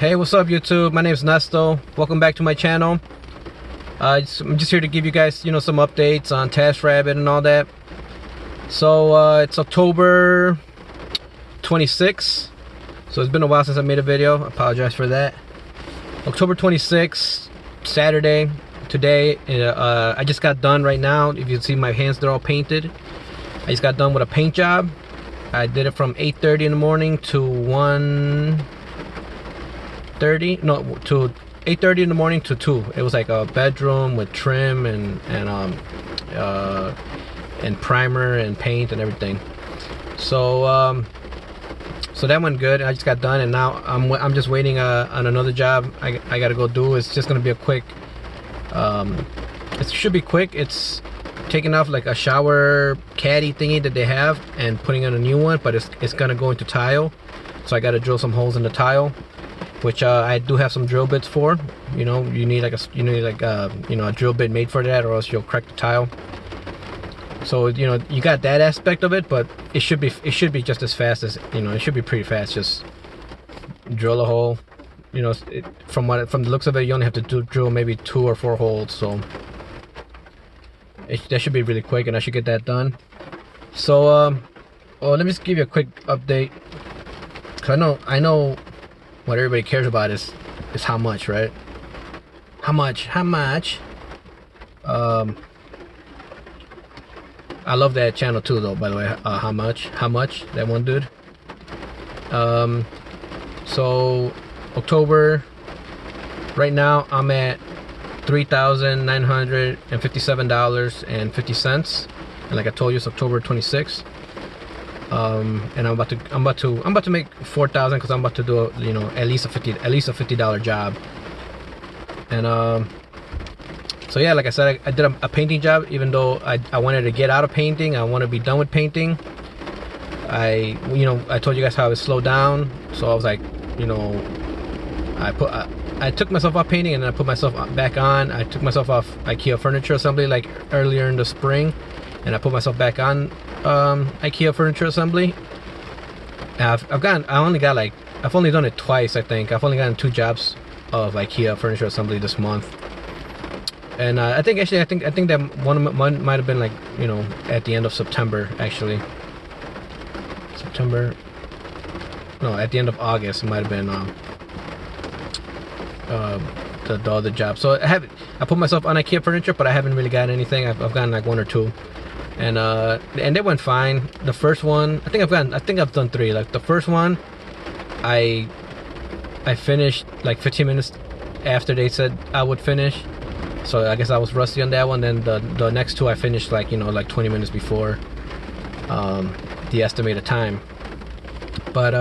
Hey, what's up YouTube? My name is Nesto. Welcome back to my channel. I'm just here to give you guys, some updates on Taskrabbit and all that. So it's October 26th. So it's been a while since I made a video. I apologize for that. October 26th, Saturday. Today, I just got done right now. If you can see my hands, they're all painted. I just got done with a paint job. I did it from 8:30 in the morning to 1:30. No, to 8:30 in the morning to 2. It was like a bedroom with trim and primer and paint and everything. So so that went good. I just got done, and now I'm just waiting on another job I gotta go do. It's just gonna be a quick. It should be quick. It's taking off like a shower caddy thingy that they have and putting on a new one, but it's gonna go into tile. So I gotta drill some holes in the tile, which I do have some drill bits for. You need like a drill bit made for that, or else you'll crack the tile. So you got that aspect of it, but it should be just as fast as it should be pretty fast. Just drill a hole. From the looks of it, you only have to drill maybe 2 or 4 holes. So that should be really quick, and I should get that done. So let me just give you a quick update, because I know what everybody cares about is how much, right? How much? I love that channel too, though, by the way. How much, that one dude. So October, right now I'm at $3,957.50, and like I told you, it's October 26th. And I'm about to make 4,000, because I'm about to do at least a $50 job. And so yeah, like I said, I did a painting job. Even though I wanted to get out of painting, I want to be done with painting. I told you guys how I was slowed down, so I was like, I took myself off painting, and then I put myself back on. I took myself off IKEA furniture assembly like earlier in the spring, and I put myself back on IKEA furniture assembly. I've only done it twice, I think. I've only gotten 2 jobs of IKEA furniture assembly this month. And I think that one might have been like at the end of September, actually. At the end of August, it might have been the other job. So I put myself on IKEA furniture, but I haven't really gotten anything. I've gotten like 1 or 2, and they went fine. The first one, I think I've done 3. Like the first one, I finished like 15 minutes after they said I would finish. So I guess I was rusty on that one. Then the next 2 I finished like 20 minutes before the estimated time. But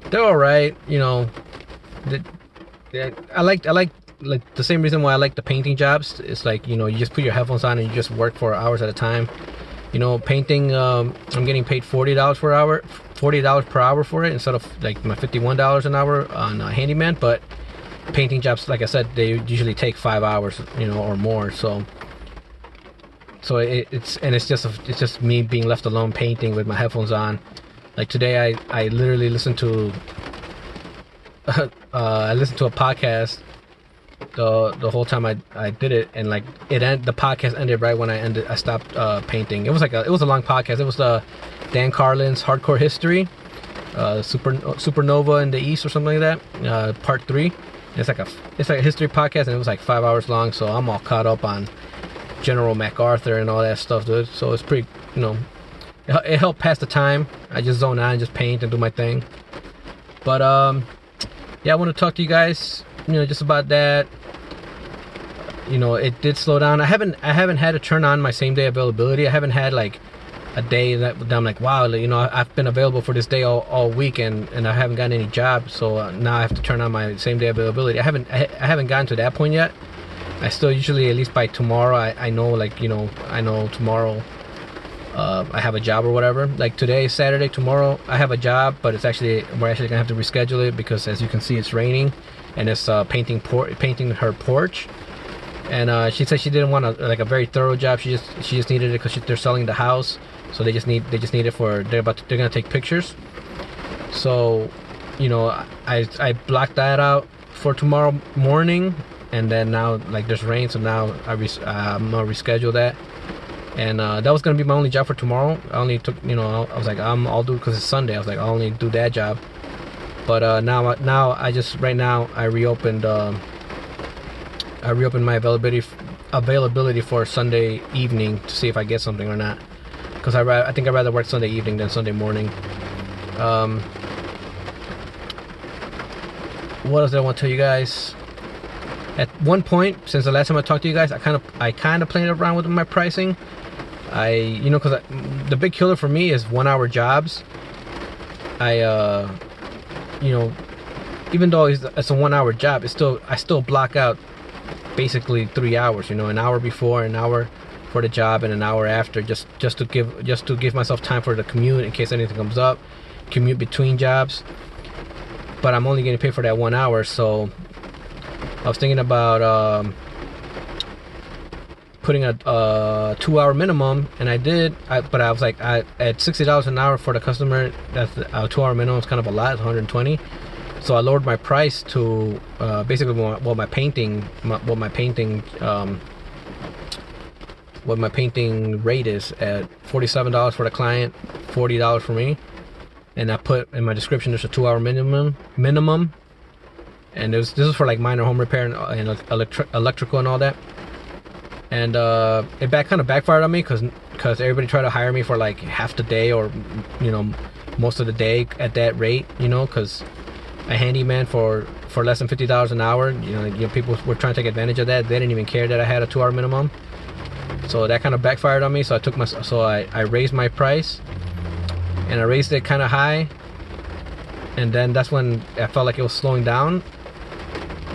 they're all right. I like the same reason why I like the painting jobs. It's like you just put your headphones on and you just work for hours at a time. Painting, I'm getting paid $40 per hour for it, instead of like my $51 an hour on Handyman. But painting jobs, like I said, they usually take 5 hours, or more. So it's just me being left alone painting with my headphones on. Like today, I literally listened to a podcast the whole time I did it, and like the podcast ended right when I stopped painting. It was a long podcast. It was Dan Carlin's Hardcore History, Supernova in the East, or something like that, part 3. It's like a history podcast, and it was like 5 hours long. So I'm all caught up on General MacArthur and all that stuff, dude. So it's pretty, it helped pass the time. I just zone out and just paint and do my thing. But yeah, I want to talk to you guys, just about that. It did slow down. I haven't had to turn on my same day availability. I haven't had like a day that I'm like, wow, I've been available for this day all week, and I haven't gotten any jobs. So now I have to turn on my same day availability. I haven't gotten to that point yet. I still usually, at least by tomorrow, I know tomorrow I have a job or whatever. Like today, Saturday, tomorrow I have a job, but we're actually gonna have to reschedule it, because as you can see, it's raining, and it's painting her porch. And she said she didn't want a very thorough job. She just needed it because they're selling the house, so they just need it for they're gonna take pictures. So you know, I blocked that out for tomorrow morning, and then now like there's rain, so now I'm gonna reschedule that. And that was gonna be my only job for tomorrow. I only took, you know, I was like, I'll do it because it's Sunday. I was like, I'll only do that job. But now I just right now I reopened my availability for Sunday evening to see if I get something or not. Because I think I'd rather work Sunday evening than Sunday morning. What else did I want to tell you guys? At one point, since the last time I talked to you guys, I kind of played around with my pricing. You know, because the big killer for me is 1 hour jobs. You know, even though it's a 1 hour job, I still block out basically 3 hours. You know, an hour before, an hour for the job, and an hour after, just to give myself time for the commute in case anything comes up, commute between jobs. But I'm only getting paid for that 1 hour, so I was thinking about putting a 2 hour minimum, and I did. But I was like, at $60 an hour for the customer, that's a 2 hour minimum is kind of a lot. It's 120. So I lowered my price to basically what my painting rate is at $47 for the client, $40 for me. And I put in my description there's a 2 hour minimum, and this is for like minor home repair and electrical and all that. And it kind of backfired on me because everybody tried to hire me for like half the day, or you know, most of the day at that rate, you know, because a handyman for less than $50 an hour, you know, people were trying to take advantage of that. They didn't even care that I had a 2 hour minimum, so that kind of backfired on me. So I raised my price, and I raised it kind of high, and then that's when I felt like it was slowing down.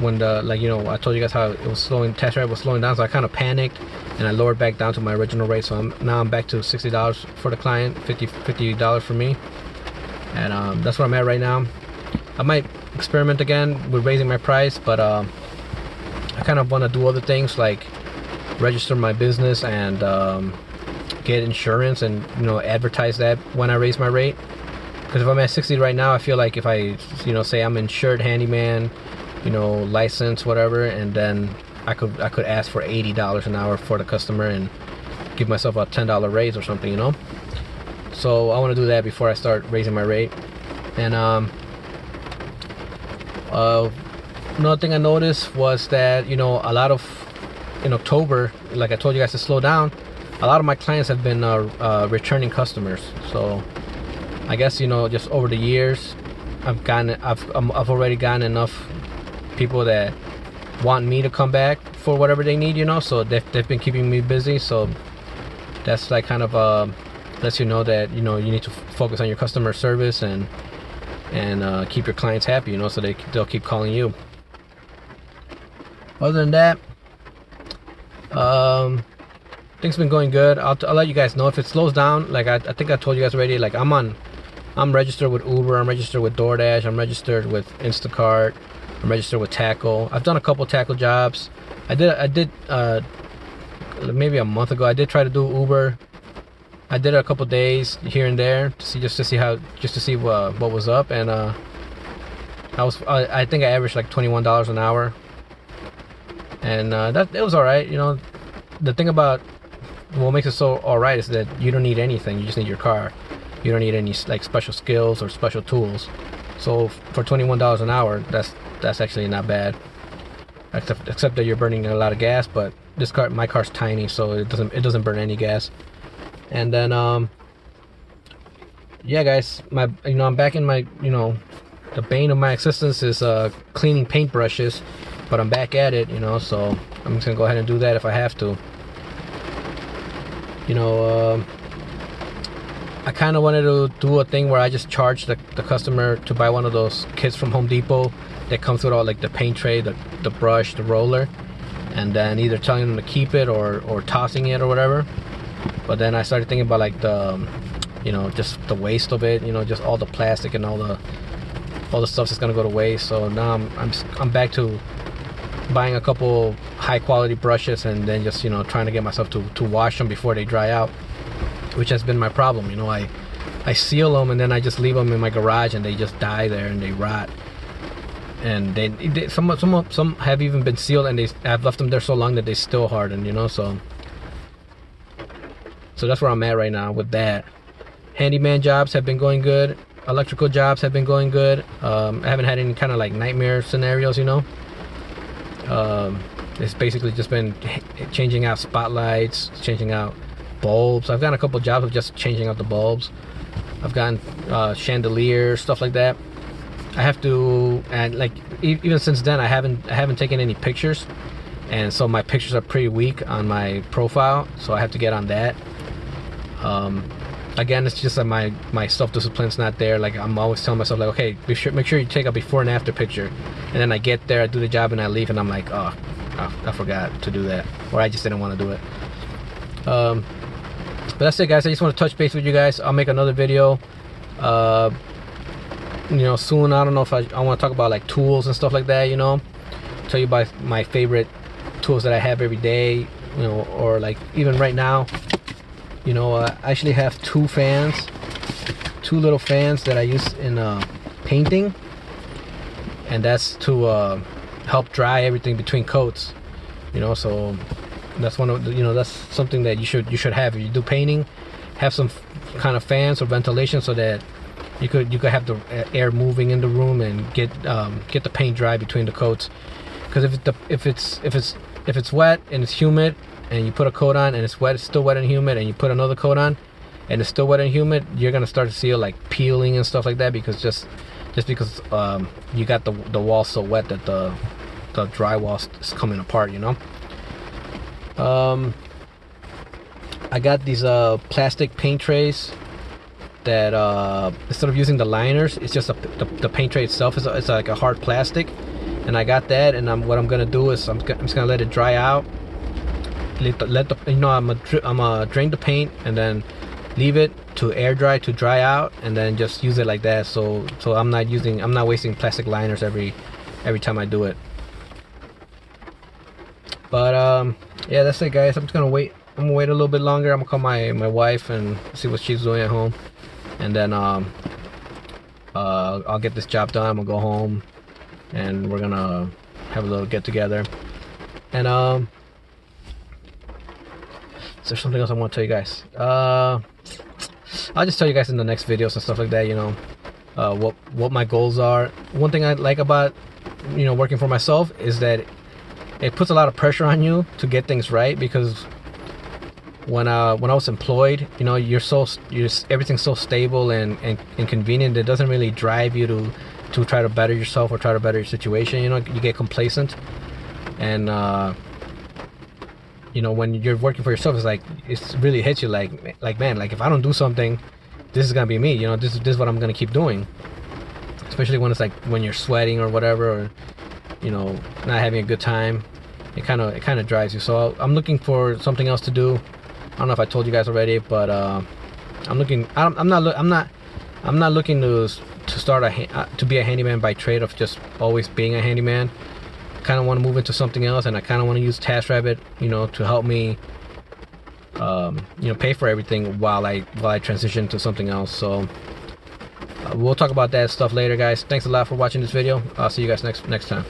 When I told you guys how it was slowing, Taskrabbit was slowing down, so I kind of panicked and I lowered back down to my original rate. So now I'm back to $60 for the client, $50 for me, and that's where I'm at right now. I might experiment again with raising my price, but I kind of want to do other things like register my business and get insurance, and you know, advertise that when I raise my rate. Because if I'm at 60 right now, I feel like if I, you know, say I'm insured handyman, you know, license, whatever, and then I could ask for $80 an hour for the customer and give myself a $10 raise or something, you know. So I want to do that before I start raising my rate. And another thing I noticed was that, you know, in October, like I told you guys to slow down, a lot of my clients have been returning customers. So I guess, you know, just over the years, I've already gotten enough people that want me to come back for whatever they need, you know. So they've been keeping me busy. So that's like kind of lets you know that, you know, you need to focus on your customer service and keep your clients happy, you know, so they'll keep calling you. Other than that, things been going good. I'll let you guys know if it slows down. Like I think I told you guys already, like I'm registered with Uber, I'm registered with DoorDash, I'm registered with Instacart, I'm registered with Tackle. I've done a couple Tackle jobs. I did maybe a month ago, I did try to do Uber. I did it a couple days here and there to see what was up, and I think I averaged like $21 an hour, and that it was all right. You know, the thing about what makes it so all right is that you don't need anything. You just need your car. You don't need any like special skills or special tools. So for $21 an hour, that's actually not bad. Except that you're burning a lot of gas, but my car's tiny, so it doesn't burn any gas. And then yeah, guys, I'm back in my, you know, the bane of my existence is cleaning paintbrushes, but I'm back at it, you know, so I'm just gonna go ahead and do that if I have to. You know, I kind of wanted to do a thing where I just charge the customer to buy one of those kits from Home Depot that comes with all like the paint tray, the brush, the roller, and then either telling them to keep it or tossing it or whatever. But then I started thinking about like the, you know, just the waste of it, you know, just all the plastic and all the stuff that's gonna go to waste. So now I'm back to buying a couple high quality brushes and then just, you know, trying to get myself to wash them before they dry out, which has been my problem. You know, I I seal them and then I just leave them in my garage and they just die there and they rot. And some have even been sealed and I've left them there so long that they still harden, you know. So that's where I'm at right now with that. Handyman jobs have been going good. Electrical jobs have been going good. I haven't had any kind of like nightmare scenarios, you know. It's basically just been changing out spotlights, changing out bulbs. I've gotten a couple jobs of just changing out the bulbs. I've gotten chandeliers, stuff like that. I have to, and like even since then, I haven't taken any pictures, and so my pictures are pretty weak on my profile. So I have to get on that. Again, it's just that my self-discipline's not there. Like I'm always telling myself, like, okay, make sure you take a before and after picture. And then I get there, I do the job, and I leave, and I'm like, oh, I forgot to do that, or I just didn't want to do it. But that's it, guys. I just want to touch base with you guys. I'll make another video, you know, soon. I don't know if I want to talk about like tools and stuff like that. You know, tell you about my favorite tools that I have every day. You know, or like even right now. You know, I actually have two little fans that I use in painting, and that's to help dry everything between coats. You know, so that's one of the, you know, that's something that you should have if you do painting. Have some kind of fans or ventilation so that you could have the air moving in the room and get the paint dry between the coats. Because if it's wet and it's humid, and you put a coat on and it's wet, it's still wet and humid, and you put another coat on and it's still wet and humid, you're gonna start to see like peeling and stuff like that, because just because you got the wall so wet that the drywall is coming apart, you know. I got these plastic paint trays that instead of using the liners, it's just the paint tray itself is like a hard plastic, and I got that, and what I'm gonna do is I'm just gonna let it dry out. Let the, you know, I'm gonna drain the paint and then leave it to air dry, to dry out, and then just use it like that. So I'm not wasting plastic liners every time I do it. But yeah, that's it, guys. I'm just gonna wait. I'm gonna wait a little bit longer. I'm gonna call my wife and see what she's doing at home, and then I'll get this job done. I'm gonna go home and we're gonna have a little get together. And is there something else I want to tell you guys? I'll just tell you guys in the next videos and stuff like that, you know, what my goals are. One thing I like about, you know, working for myself is that it puts a lot of pressure on you to get things right, because when I was employed, you know, everything's so stable and convenient. It doesn't really drive you to try to better yourself or try to better your situation. You know, you get complacent, and you know, when you're working for yourself, it's like, it really hits you like man, like if I don't do something, this is gonna be me, you know, this is what I'm gonna keep doing. Especially when it's like when you're sweating or whatever, or you know, not having a good time, it kind of drives you. So I'm looking for something else to do. I don't know if I told you guys already, but I'm not looking to start to be a handyman by trade, of just always being a handyman. Kind of want to move into something else, and I kind of want to use Taskrabbit, you know, to help me you know, pay for everything while I transition to something else. So we'll talk about that stuff later, guys. Thanks a lot for watching this video. I'll see you guys next time.